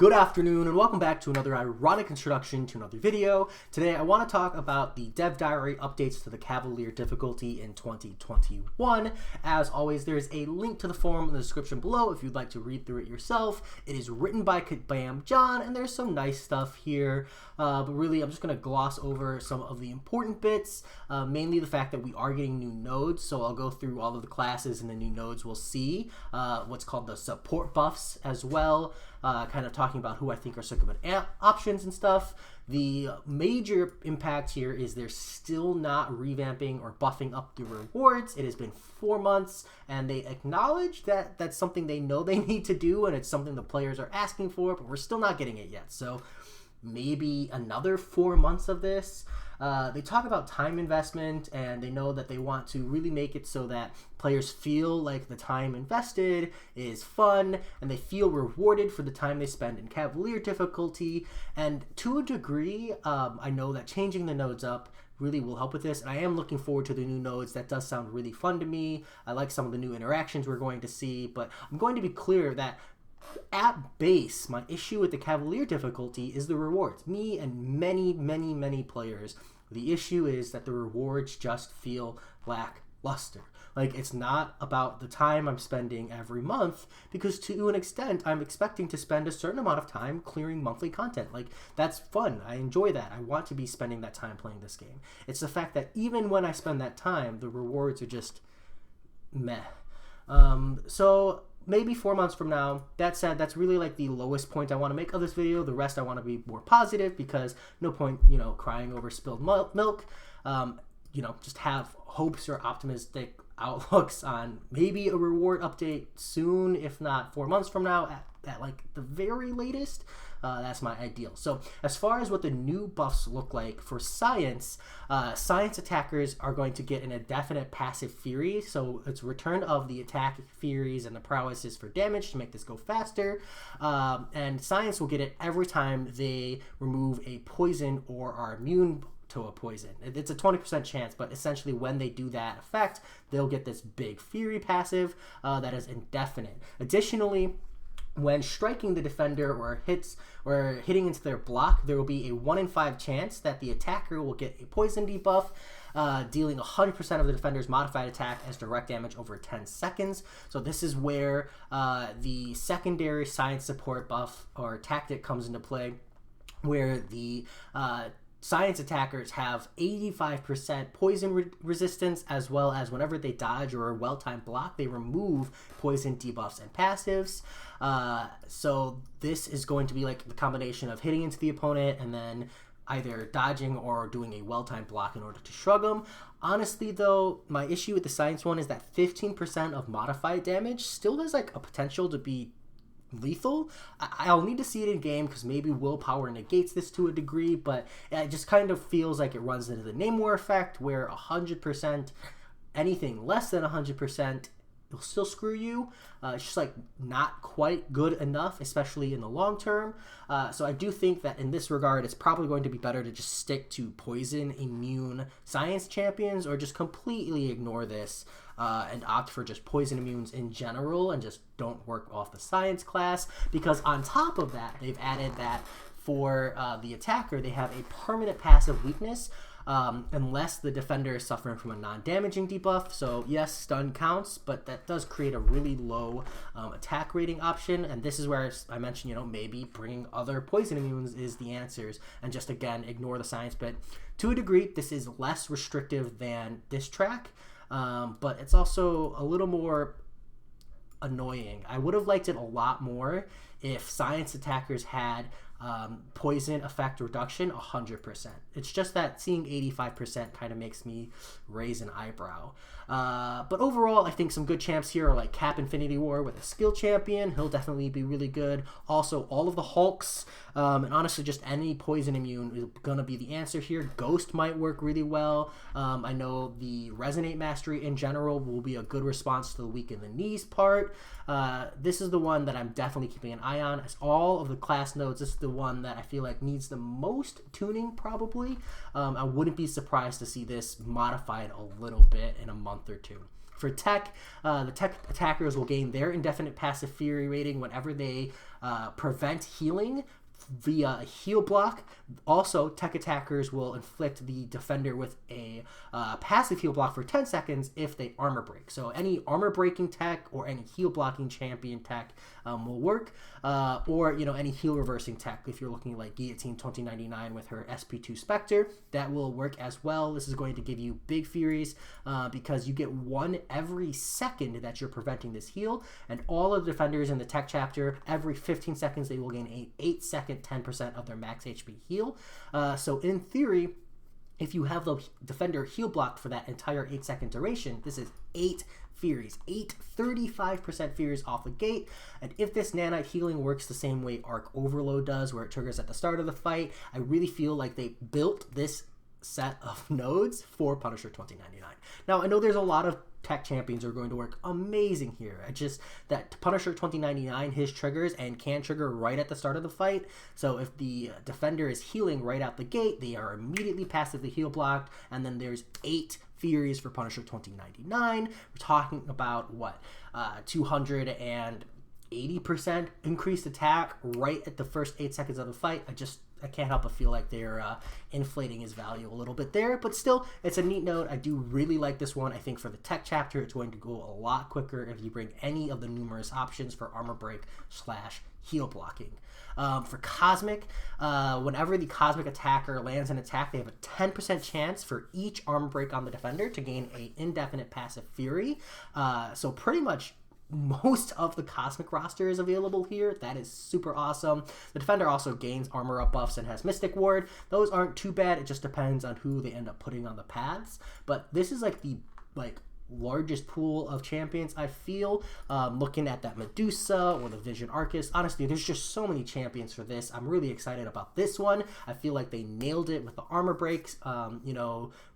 Good afternoon and welcome back to another ironic introduction to another video. Today I want to talk about the Dev Diary updates to the Cavalier difficulty in 2021. As always, there's a link to the forum in the description below if you'd like to read through it yourself. It is written by Bam John and there's some nice stuff here, but really I'm just going to gloss over some of the important bits, mainly the fact that we are getting new nodes. So I'll go through all of the classes and the new nodes we'll see, what's called the support buffs as well. Kind of talking about who I think are some good options and stuff. The major impact here is they're still not revamping or buffing up the rewards. It has been 4 months, and they acknowledge that that's something they know they need to do, and it's something the players are asking for, but we're still not getting it yet. So maybe another 4 months of this. They talk about time investment, and they know that they want to really make it so that players feel like the time invested is fun and they feel rewarded for the time they spend in Cavalier difficulty. And to a degree, I know that changing the nodes up really will help with this, and I am looking forward to the new nodes. That does sound really fun to me. I like some of the new interactions we're going to see, but I'm going to be clear that at base, my issue with the Cavalier difficulty is the rewards. Me and many players, the issue is that the rewards just feel lackluster. Like, it's not about the time I'm spending every month, because to an extent, I'm expecting to spend a certain amount of time clearing monthly content. Like, that's fun. I enjoy that. I want to be spending that time playing this game. It's the fact that even when I spend that time, the rewards are just meh. So maybe 4 months from now. That said, that's really like the lowest point I want to make of this video. The rest I want to be more positive, because no point, crying over spilled milk. Just have hopes or optimistic outlooks on maybe a reward update soon, if not 4 months from now at like the very latest. That's my ideal. So as far as what the new buffs look like for Science, Science attackers are going to get an indefinite passive Fury. So it's return of the attack Furies and the prowesses for damage to make this go faster. And Science will get it every time they remove a poison or are immune to a poison. It's a 20% chance, but essentially when they do that effect, they'll get this big Fury passive that is indefinite. Additionally, when striking the defender or hitting into their block, there will be a 1 in 5 chance that the attacker will get a poison debuff, dealing 100% of the defender's modified attack as direct damage over 10 seconds. So this is where the secondary Science support buff or tactic comes into play, where the Science attackers have 85% poison resistance, as well as whenever they dodge or a well-timed block, they remove poison debuffs and passives. So this is going to be like the combination of hitting into the opponent and then either dodging or doing a well-timed block in order to shrug them. Honestly, though, my issue with the Science one is that 15% of modified damage still has like a potential to be lethal. I'll need to see it in game, because maybe willpower negates this to a degree, but it just kind of feels like it runs into the name war effect, where 100%, anything less than 100%, it'll still screw you. It's just like not quite good enough, especially in the long term. So I do think that in this regard, it's probably going to be better to just stick to poison immune Science champions, or just completely ignore this and opt for just poison immunes in general and just don't work off the Science class. Because on top of that, they've added that for the attacker, they have a permanent passive weakness unless the defender is suffering from a non-damaging debuff. So yes, stun counts, but that does create a really low attack rating option, and this is where I mentioned, maybe bringing other poison immunes is the answers, and just again ignore the Science bit. To a degree, this is less restrictive than this track, but it's also a little more annoying. I would have liked it a lot more if Science attackers had poison effect reduction 100%. It's just that seeing 85% kind of makes me raise an eyebrow. But overall, I think some good champs here are like Cap Infinity War with a skill champion. He'll definitely be really good. Also, all of the Hulks, and honestly, just any poison immune is going to be the answer here. Ghost might work really well. I know the Resonate Mastery in general will be a good response to the weak in the knees part. This is the one that I'm definitely keeping an eye on. As all of the class nodes, this is the one that I feel like needs the most tuning, probably. I wouldn't be surprised to see this modified a little bit in a month or two. For tech, the tech attackers will gain their indefinite passive fury rating whenever they prevent healing via a heal block. Also, tech attackers will inflict the defender with a passive heal block for 10 seconds if they armor break. So any armor breaking tech or any heal blocking champion tech will work, or any heal reversing tech. If you're looking like Guillotine 2099 with her SP2 Spectre, that will work as well. This is going to give you big furies because you get one every second that you're preventing this heal, and all of the defenders in the tech chapter, every 15 seconds they will gain an 8-second 10% of their max HP heal. So in theory, if you have the defender heal blocked for that entire 8-second duration, this is 8 Furies, 35% Furies off the gate. And if this nanite healing works the same way Arc Overload does, where it triggers at the start of the fight, I really feel like they built this set of nodes for Punisher 2099. Now, I know there's a lot of tech champions are going to work amazing here. It's just that Punisher 2099, his triggers and can trigger right at the start of the fight. So if the defender is healing right out the gate, they are immediately passively heal blocked, and then there's 8 Furies for Punisher 2099. We're talking about what, 280% increased attack right at the first 8 seconds of the fight. I can't help but feel like they're inflating his value a little bit there, but still, it's a neat note. I do really like this one. I think for the tech chapter, it's going to go a lot quicker if you bring any of the numerous options for armor break / heal blocking. For Cosmic, whenever the Cosmic attacker lands an attack, they have a 10% chance for each armor break on the defender to gain a indefinite passive fury. So pretty much most of the Cosmic roster is available here. That is super awesome. The defender also gains armor up buffs and has Mystic Ward. Those aren't too bad. It just depends on who they end up putting on the paths. But this is like the largest pool of champions, I feel, looking at that Medusa or the Vision Arcus. Honestly, there's just so many champions for this. I'm really excited about this one. I feel like they nailed it with the armor breaks,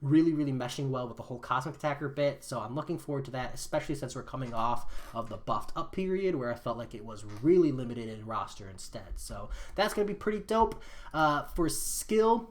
really meshing well with the whole Cosmic Attacker bit. So I'm looking forward to that, especially since we're coming off of the buffed up period where I felt like it was really limited in roster instead. So that's going to be pretty dope. For skill,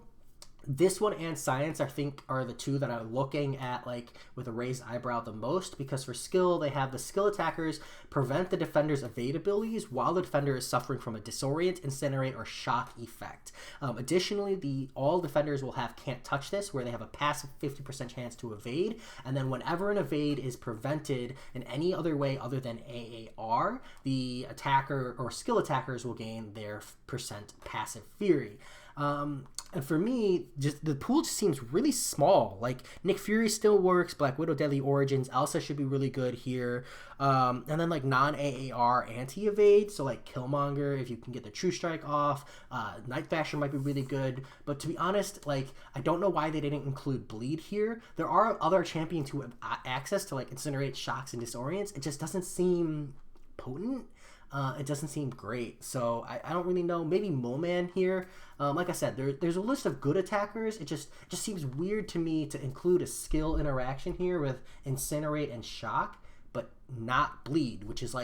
this one and Science, I think, are the two that I'm looking at with a raised eyebrow the most, because for skill, they have the skill attackers prevent the defender's evade abilities while the defender is suffering from a disorient, incinerate, or shock effect. Additionally, all defenders will have can't touch this, where they have a passive 50% chance to evade, and then whenever an evade is prevented in any other way other than AAR, the attacker or skill attackers will gain their percent passive fury. And for me, just the pool just seems really small. Nick Fury still works, Black Widow Deadly Origins, Elsa should be really good here. And then non-AAR anti-evade, so Killmonger, if you can get the True Strike off, Night Thrasher might be really good. But to be honest, I don't know why they didn't include Bleed here. There are other champions who have access to Incinerate, Shocks, and Disorients. It just doesn't seem potent. It doesn't seem great, so I don't really know. Maybe Moleman here. Like I said, there's a list of good attackers. It just seems weird to me to include a skill interaction here with Incinerate and Shock, but not Bleed, which is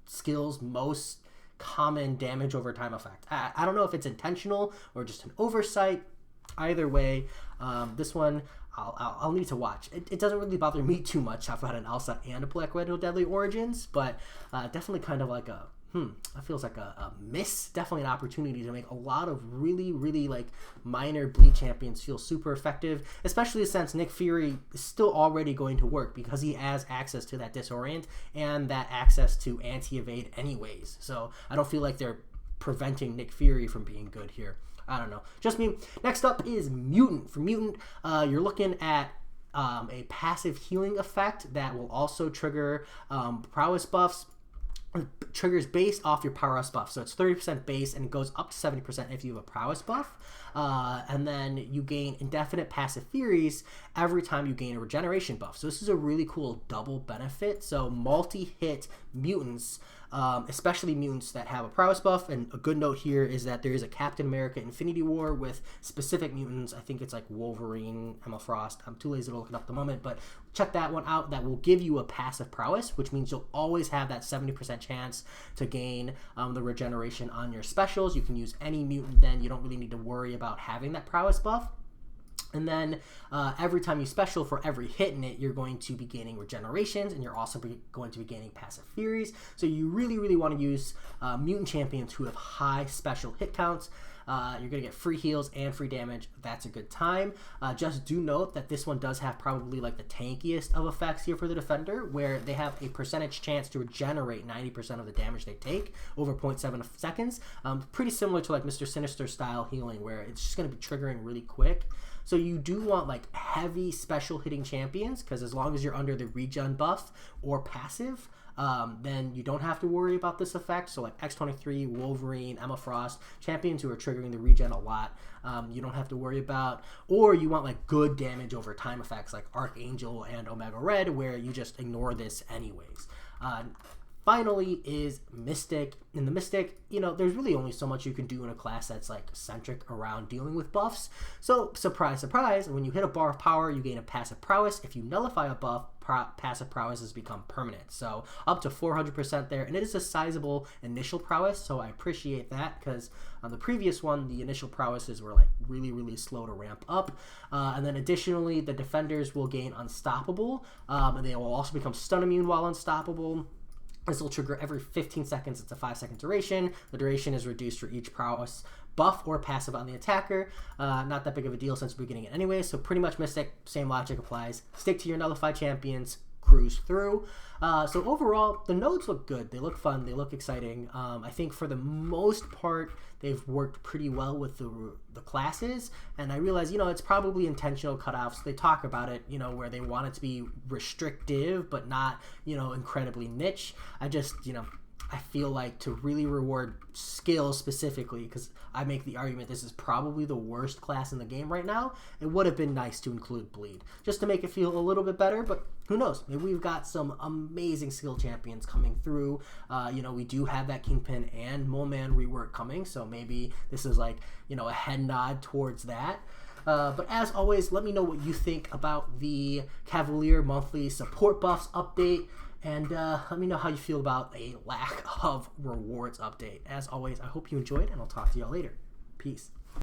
skill's most common damage over time effect. I don't know if it's intentional or just an oversight. Either way, this one I'll need to watch. It doesn't really bother me too much. I've got an Elsa and a Black Widow Deadly Origins, but definitely kind of it feels like a miss. Definitely an opportunity to make a lot of really minor Bleed champions feel super effective, especially since Nick Fury is still already going to work because he has access to that Disorient and that access to anti-evade anyways. So I don't feel like they're preventing Nick Fury from being good here. I don't know. Just me. Next up is Mutant. For Mutant, you're looking at a passive healing effect that will also trigger prowess buffs. Triggers base off your prowess buff. So it's 30% base and it goes up to 70% if you have a prowess buff. And then you gain indefinite passive furies every time you gain a regeneration buff. So this is a really cool double benefit. So multi-hit mutants, especially mutants that have a prowess buff. And a good note here is that there is a Captain America Infinity War with specific mutants. I think it's Wolverine, Emma Frost. I'm too lazy to look it up at the moment, but check that one out. That will give you a passive prowess, which means you'll always have that 70% chance to gain the regeneration on your specials. You can use any mutant then. You don't really need to worry about having that prowess buff. And then every time you special, for every hit in it, you're going to be gaining regenerations, and you're also going to be gaining passive furies. So you really, really want to use mutant champions who have high special hit counts. You're going to get free heals and free damage. That's a good time. Just do note that this one does have probably like the tankiest of effects here for the defender, where they have a percentage chance to regenerate 90% of the damage they take over 0.7 seconds. Pretty similar to like Mr. Sinister style healing, where it's just going to be triggering really quick. So you do want like heavy special hitting champions, because as long as you're under the regen buff or passive, then you don't have to worry about this effect. So like X-23, Wolverine, Emma Frost, champions who are triggering the regen a lot, you don't have to worry about. Or you want like good damage over time effects like Archangel and Omega Red, where you just ignore this anyways. Finally is Mystic. In the Mystic, you know, there's really only so much you can do in a class that's like centric around dealing with buffs. So surprise, surprise, when you hit a bar of power, you gain a passive prowess. If you nullify a buff, passive prowess has become permanent. So up to 400% there, and it is a sizable initial prowess, so I appreciate that, because on the previous one, the initial prowesses were like really, really slow to ramp up. And then additionally, the defenders will gain Unstoppable, and they will also become stun immune while unstoppable. This will trigger every 15 seconds. It's a 5-second duration. The duration is reduced for each prowess buff or passive on the attacker. Not that big of a deal since we're getting it anyway. So pretty much Mystic, same logic applies. Stick to your nullified champions, cruise through. So overall, the nodes look good. They look fun. They look exciting. I think for the most part, they've worked pretty well with the classes. And I realize, you know, it's probably intentional cutoffs. They talk about it, you know, where they want it to be restrictive, but not, you know, incredibly niche. I just, you know, I feel like to really reward skill specifically, because I make the argument this is probably the worst class in the game right now, it would have been nice to include Bleed, just to make it feel a little bit better, but who knows? Maybe we've got some amazing skill champions coming through. You know, we do have that Kingpin and Mole Man rework coming, so maybe this is like, you know, a head nod towards that. But as always, let me know what you think about the Cavalier monthly support buffs update. And let me know how you feel about a lack of rewards update. As always, I hope you enjoyed, and I'll talk to y'all later. Peace.